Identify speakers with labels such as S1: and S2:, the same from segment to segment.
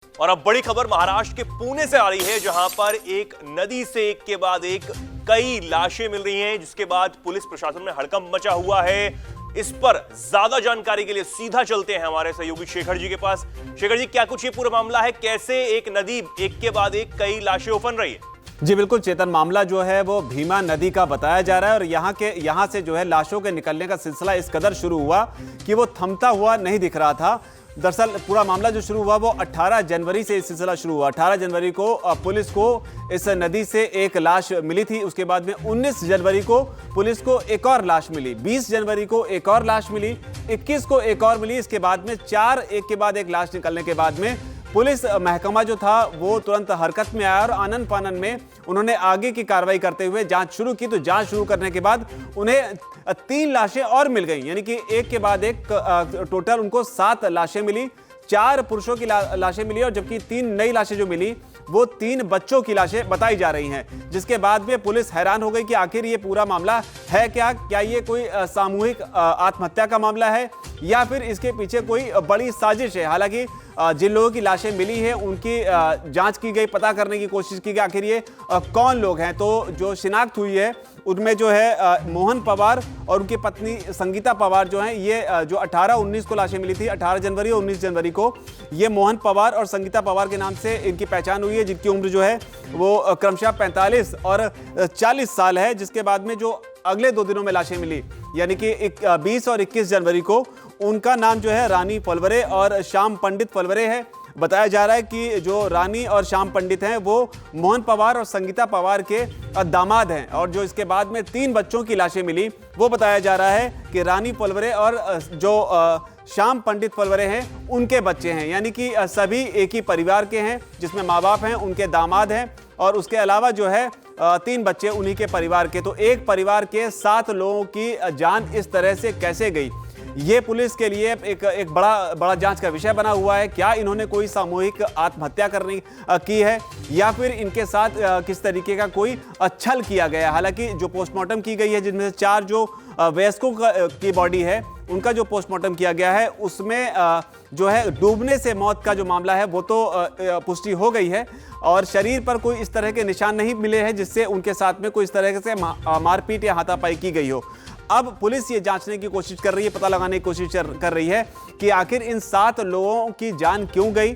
S1: और अब बड़ी खबर महाराष्ट्र के पुणे से आ रही है, जहां पर एक नदी से एक के बाद एक कई लाशें मिल रही हैं, जिसके बाद पुलिस प्रशासन में हड़कंप मचा हुआ है। इस पर ज्यादा जानकारी के लिए सीधा चलते हैं हमारे सहयोगी शेखर जी के पास। शेखर जी, क्या कुछ ये पूरा मामला है? कैसे एक नदी एक के बाद एक कई लाशें उफन रही है?
S2: जी बिल्कुल चेतन, मामला जो है वो भीमा नदी का बताया जा रहा है और यहाँ से जो है लाशों के निकलने का सिलसिला इस कदर शुरू हुआ कि वो थमता हुआ नहीं दिख रहा था। दरअसल पूरा मामला जो शुरू हुआ वो 18 जनवरी से सिलसिला शुरू हुआ। 18 जनवरी को पुलिस को इस नदी से एक लाश मिली थी। उसके बाद में 19 जनवरी को पुलिस को एक और लाश मिली, 20 जनवरी को एक और लाश मिली, 21 को एक और मिली। इसके बाद में 4 एक के बाद एक लाश निकलने के बाद में पुलिस महकमा जो था वो तुरंत हरकत में आया और आनन फानन में उन्होंने आगे की कार्रवाई करते हुए जांच शुरू की। तो जांच शुरू करने के बाद उन्हें 3 लाशें और मिल गई, यानी कि एक के बाद एक टोटल उनको 7 लाशें मिली। 4 पुरुषों की लाशें मिली और जबकि 3 नई लाशें जो मिली वो 3 बच्चों की लाशें बताई जा रही हैं। जिसके बाद में पुलिस हैरान हो गई कि आखिर ये पूरा मामला है क्या ये कोई सामूहिक आत्महत्या का मामला है या फिर इसके पीछे कोई बड़ी साजिश है। हालांकि जिन लोगों की लाशें मिली है उनकी जांच की गई, पता करने की कोशिश की गई आखिर ये कौन लोग हैं। तो जो शिनाख्त हुई है उनमें जो है मोहन पवार और उनकी पत्नी संगीता पवार जो हैं, ये जो 18-19 को लाशें मिली थी, 18 जनवरी और 19 जनवरी को, ये मोहन पवार और संगीता पवार के नाम से इनकी पहचान हुई है, जिनकी उम्र जो है वो क्रमशः 45 और 40 साल है। जिसके बाद में जो अगले 2 दिनों में लाशें मिली, यानी कि 20 और 21 जनवरी को, उनका नाम जो है रानी फलवरे और श्याम पंडित फलवरे है। बताया जा रहा है कि जो रानी और श्याम पंडित हैं वो मोहन पवार और संगीता पवार के दामाद हैं। और जो इसके बाद में 3 बच्चों की लाशें मिली वो बताया जा रहा है कि रानी फलवरे और जो श्याम पंडित फलवरे हैं उनके बच्चे हैं, यानी कि सभी एक ही परिवार के हैं, जिसमें माँ बाप हैं, उनके दामाद हैं और उसके अलावा जो है 3 बच्चे उन्हीं के परिवार के। तो एक परिवार के 7 लोगों की जान इस तरह से कैसे गई, ये पुलिस के लिए एक बड़ा जांच का विषय बना हुआ है। क्या इन्होंने कोई सामूहिक आत्महत्या करने की है या फिर इनके साथ किस तरीके का कोई छल किया गया। हालांकि जो पोस्टमार्टम की गई है, जिनमें से 4 जो वयस्कों की बॉडी है उनका जो पोस्टमार्टम किया गया है उसमें जो है डूबने से मौत का जो मामला है वो तो पुष्टि हो गई है और शरीर पर कोई इस तरह के निशान नहीं मिले हैं जिससे उनके साथ में कोई इस तरह से मारपीट या हाथापाई की गई हो। अब पुलिस ये जांचने की कोशिश कर रही है, पता लगाने की कोशिश कर रही है कि आखिर इन 7 लोगों की जान क्यों गई।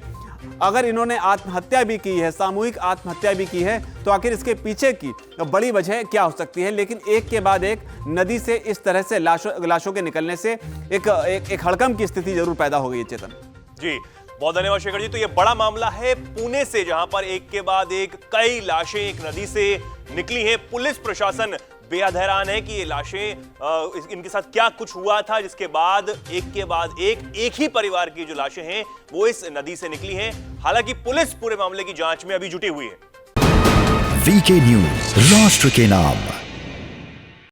S2: अगर इन्होंने आत्महत्या भी की है, सामूहिक आत्महत्या भी की है, तो आखिर इसके पीछे की बड़ी वजह क्या हो सकती है। लेकिन एक के बाद एक नदी से इस तरह से लाशों के निकलने से एक हड़कंप की स्थिति जरूर पैदा हो गई है। चेतन
S1: जी, बहुत धन्यवाद शेखर जी। तो ये बड़ा मामला है पुणे से, जहां पर एक के बाद एक कई लाशें एक नदी से निकली हैं। पुलिस प्रशासन बेहद हैरान है कि ये लाशें इनके साथ क्या कुछ हुआ था, जिसके बाद एक के बाद एक ही परिवार की जो लाशें हैं वो इस नदी से निकली हैं। हालांकि पुलिस पूरे मामले की जांच में अभी जुटी हुई है।
S3: वीके न्यूज, राष्ट्र के नाम।